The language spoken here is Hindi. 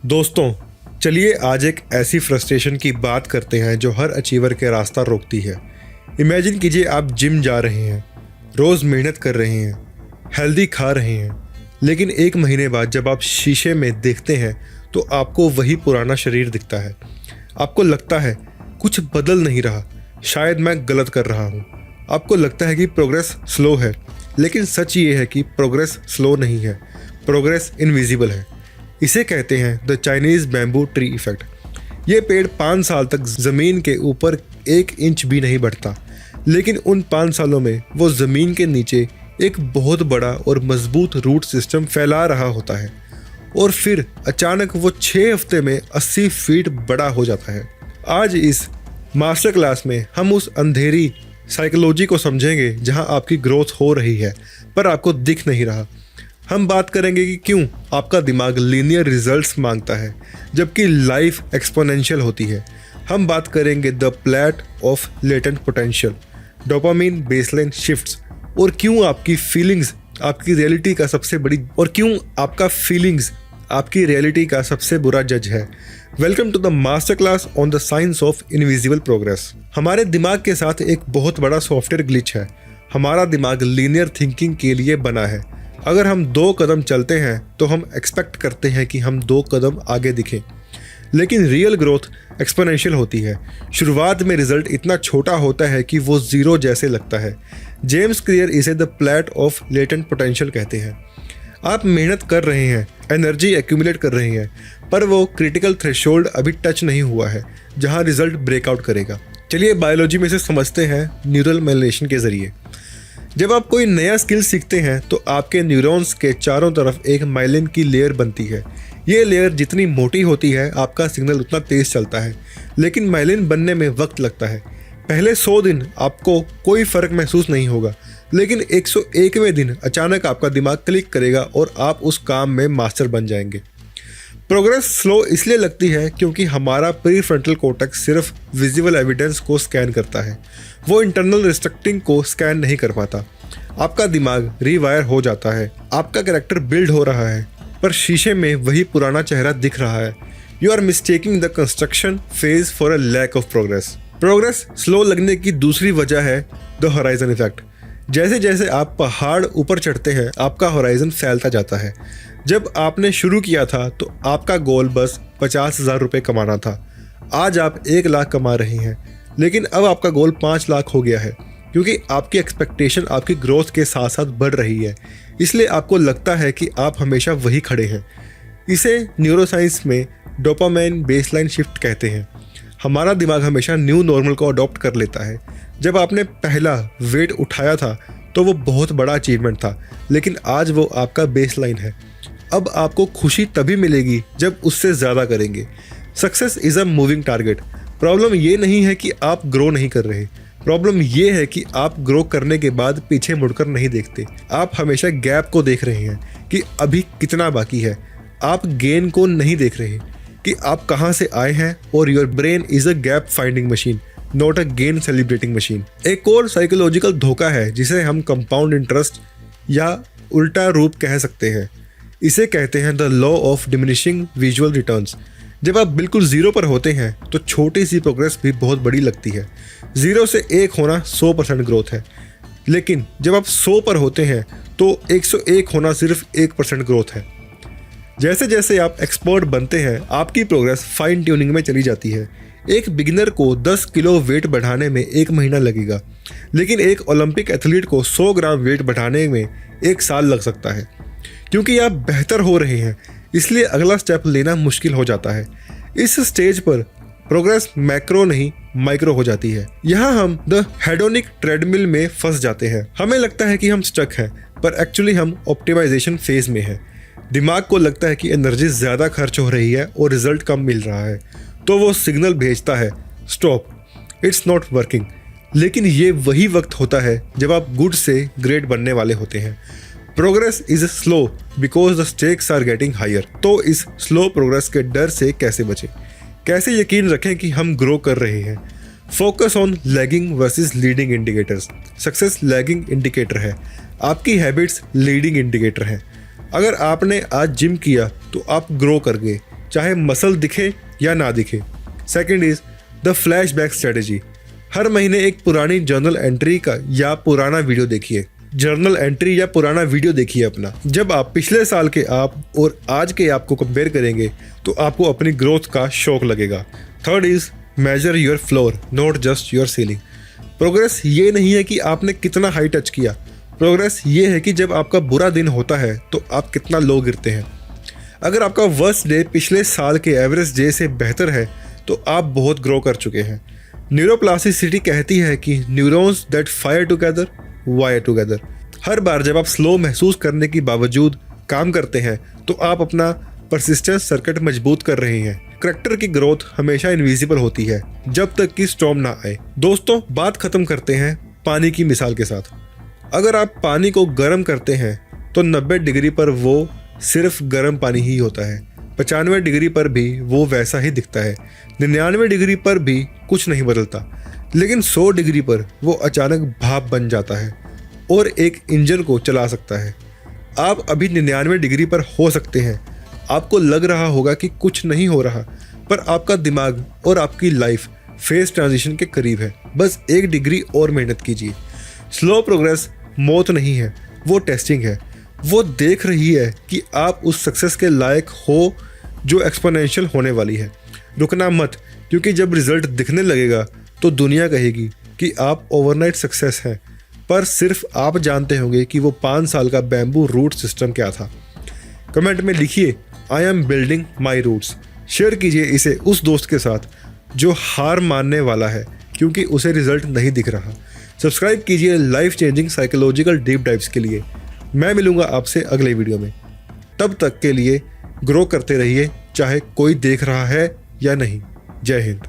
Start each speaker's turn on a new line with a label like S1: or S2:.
S1: दोस्तों, चलिए आज एक ऐसी फ्रस्ट्रेशन की बात करते हैं जो हर अचीवर के रास्ता रोकती है। इमेजिन कीजिए आप जिम जा रहे हैं, रोज़ मेहनत कर रहे हैं, हेल्दी खा रहे हैं, लेकिन एक महीने बाद जब आप शीशे में देखते हैं तो आपको वही पुराना शरीर दिखता है। आपको लगता है कुछ बदल नहीं रहा, शायद मैं गलत कर रहा हूँ। आपको लगता है कि प्रोग्रेस स्लो है, लेकिन सच ये है कि प्रोग्रेस स्लो नहीं है, प्रोग्रेस इनविजिबल है। इसे कहते हैं the Chinese bamboo tree effect. ये पेड़ 5 साल तक ज़मीन के ऊपर 1 इंच भी नहीं बढ़ता, लेकिन उन 5 सालों में वो ज़मीन के नीचे एक बहुत बड़ा और मजबूत रूट सिस्टम फैला रहा होता है, और फिर अचानक वो 6 हफ्ते में 80 फीट बड़ा हो जाता है। आज इस मास्टर क्लास में हम उस अंधेरी साइकोलॉजी को समझेंगे जहां आपकी ग्रोथ हो रही है पर आपको दिख नहीं रहा। हम बात करेंगे कि क्यों आपका दिमाग लीनियर रिजल्ट्स मांगता है जबकि लाइफ एक्सपोनेंशियल होती है। हम बात करेंगे the plate of latent potential, dopamine baseline shifts, और क्यों आपकी फीलिंग्स आपकी रियलिटी का सबसे बुरा जज है। Welcome to the master class on the science of invisible progress. हमारे दिमाग के साथ एक बहुत बड़ा सॉफ्टवेयर ग्लिच है। हमारा दिमाग लीनियर थिंकिंग के लिए बना है। अगर हम 2 कदम चलते हैं तो हम एक्सपेक्ट करते हैं कि हम 2 कदम आगे दिखें, लेकिन रियल ग्रोथ एक्सपोनेंशियल होती है। शुरुआत में रिजल्ट इतना छोटा होता है कि वो ज़ीरो जैसे लगता है। जेम्स क्लियर इसे the plate of latent potential कहते हैं। आप मेहनत कर रहे हैं, एनर्जी एक्यूमुलेट कर रहे हैं, पर वो क्रिटिकल थ्रेशोल्ड अभी टच नहीं हुआ है जहां रिजल्ट ब्रेकआउट करेगा। चलिए बायोलॉजी में से समझते हैं न्यूरल मेलेशन के ज़रिए। जब आप कोई नया स्किल सीखते हैं तो आपके न्यूरॉन्स के चारों तरफ एक माइलिन की लेयर बनती है। ये लेयर जितनी मोटी होती है आपका सिग्नल उतना तेज़ चलता है, लेकिन माइलिन बनने में वक्त लगता है। पहले 100 दिन आपको कोई फ़र्क महसूस नहीं होगा, लेकिन 101वें दिन अचानक आपका दिमाग क्लिक करेगा और आप उस काम में मास्टर बन जाएंगे। प्रोग्रेस स्लो इसलिए लगती है क्योंकि हमारा प्रीफ्रंटल कॉर्टेक्स सिर्फ विजुअल एविडेंस को स्कैन करता है, वो इंटरनल रिस्ट्रक्टिंग को स्कैन नहीं कर पाता। आपका दिमाग रीवायर हो जाता है, आपका कैरेक्टर बिल्ड हो रहा है, पर शीशे में वही पुराना चेहरा दिख रहा है। You are mistaking the construction phase for a lack of progress. Progress slow लगने की दूसरी वजह है द होराइजन इफेक्ट। जैसे जैसे आप पहाड़ ऊपर चढ़ते हैं आपका होराइजन फैलता जाता है। जब आपने शुरू किया था तो आपका गोल बस 50,000 रुपये कमाना था। आज आप 1 लाख कमा रहे हैं, लेकिन अब आपका गोल 5 लाख हो गया है, क्योंकि आपकी एक्सपेक्टेशन आपकी ग्रोथ के साथ साथ बढ़ रही है। इसलिए आपको लगता है कि आप हमेशा वही खड़े हैं। इसे न्यूरोसाइंस में डोपामाइन बेसलाइन शिफ्ट कहते हैं। हमारा दिमाग हमेशा न्यू नॉर्मल को अडॉप्ट कर लेता है। जब आपने पहला वेट उठाया था तो वो बहुत बड़ा अचीवमेंट था, लेकिन आज वो आपका बेसलाइन है। अब आपको खुशी तभी मिलेगी जब उससे ज़्यादा करेंगे। Success is a moving target. Problem ये नहीं है कि आप ग्रो नहीं कर रहे, प्रॉब्लम ये है कि आप ग्रो करने के बाद पीछे मुड़कर नहीं देखते। आप हमेशा गैप को देख रहे हैं कि अभी कितना बाकी है। आप गेन को नहीं देख रहे कि आप कहाँ से आए हैं, और your brain is a gap finding machine, not a gain celebrating machine. एक और साइकोलॉजिकल धोखा है जिसे हम कंपाउंड इंटरेस्ट या उल्टा रूप कह सकते हैं। इसे कहते हैं the law of diminishing visual returns. जब आप बिल्कुल ज़ीरो पर होते हैं तो छोटी सी प्रोग्रेस भी बहुत बड़ी लगती है। 0 से 1 होना 100% ग्रोथ है, लेकिन जब आप 100 पर होते हैं तो 101 होना सिर्फ 1% ग्रोथ है। जैसे जैसे आप एक्सपर्ट बनते हैं आपकी प्रोग्रेस फाइन ट्यूनिंग में चली जाती है। एक बिगिनर को 10 किलो वेट बढ़ाने में 1 महीना लगेगा, लेकिन एक ओलंपिक एथलीट को 100 ग्राम वेट बढ़ाने में 1 साल लग सकता है। क्योंकि आप बेहतर हो रहे हैं, इसलिए अगला स्टेप लेना मुश्किल हो जाता है। इस स्टेज पर प्रोग्रेस मैक्रो नहीं माइक्रो हो जाती है। यहाँ हम द हेडोनिक ट्रेडमिल में फंस जाते हैं। हमें लगता है कि हम स्टक हैं, पर एक्चुअली हम ऑप्टिमाइजेशन फेज में हैं। दिमाग को लगता है कि एनर्जी ज़्यादा खर्च हो रही है और रिजल्ट कम मिल रहा है, तो वो सिग्नल भेजता है स्टॉप, इट्स नॉट वर्किंग। लेकिन ये वही वक्त होता है जब आप गुड से ग्रेट बनने वाले होते हैं। Progress is slow because the stakes are getting higher. तो इस स्लो प्रोग्रेस के डर से कैसे बचें? कैसे यकीन रखें कि हम ग्रो कर रहे हैं? Focus on lagging versus leading indicators. Success lagging indicator है, आपकी हैबिट्स लीडिंग इंडिकेटर हैं। अगर आपने आज जिम किया तो आप ग्रो कर गए, चाहे मसल दिखे या ना दिखे। Second is the flashback strategy. हर महीने एक पुरानी जर्नल एंट्री का या पुराना वीडियो देखिए। जर्नल एंट्री या पुराना वीडियो देखिए अपना। जब आप पिछले साल के आप और आज के आप को कंपेयर करेंगे तो आपको अपनी ग्रोथ का शौक लगेगा। Third is major your floor, not just your ceiling. Progress ये नहीं है कि आपने कितना हाई टच किया, प्रोग्रेस ये है कि जब आपका बुरा दिन होता है तो आप कितना लो गिरते हैं। अगर आपका वर्स्ट डे पिछले साल के एवरेज डे से बेहतर है तो आप बहुत ग्रो कर चुके हैं। न्यूरोप्लास्टिसिटी कहती है कि neurons that fire together wire together. हर बार जब आप स्लो महसूस करने के बावजूद काम करते हैं तो आप अपना परसिस्टेंस सर्किट मजबूत कर रहे हैं। करैक्टर की ग्रोथ हमेशा इनविजिबल होती है जब तक कि स्टॉर्म ना आए। दोस्तों, बात खत्म करते हैं पानी की मिसाल के साथ। अगर आप पानी को गर्म करते हैं तो 90 डिग्री पर वो सिर्फ गर्म पानी ही होता है। 95 डिग्री पर भी वो वैसा ही दिखता है। 99 डिग्री पर भी कुछ नहीं बदलता। लेकिन 100 डिग्री पर वो अचानक भाप बन जाता है और एक इंजन को चला सकता है। आप अभी 99 डिग्री पर हो सकते हैं, आपको लग रहा होगा कि कुछ नहीं हो रहा, पर आपका दिमाग और आपकी लाइफ फेज ट्रांजिशन के करीब है। बस 1 डिग्री और मेहनत कीजिए। स्लो प्रोग्रेस मौत नहीं है, वो टेस्टिंग है। वो देख रही है कि आप उस सक्सेस के लायक हो जो एक्सपोनेंशियल होने वाली है। रुकना मत, क्योंकि जब रिजल्ट दिखने लगेगा तो दुनिया कहेगी कि आप ओवरनाइट सक्सेस हैं, पर सिर्फ आप जानते होंगे कि वो 5 साल का बैम्बू रूट सिस्टम क्या था। कमेंट में लिखिए I am building my roots. Share कीजिए इसे उस दोस्त के साथ जो हार मानने वाला है क्योंकि उसे रिजल्ट नहीं दिख रहा। सब्सक्राइब कीजिए life changing psychological deep dives के लिए। मैं मिलूंगा आपसे अगले वीडियो में। तब तक के लिए ग्रो करते रहिए, चाहे कोई देख रहा है या नहीं। जय हिंद।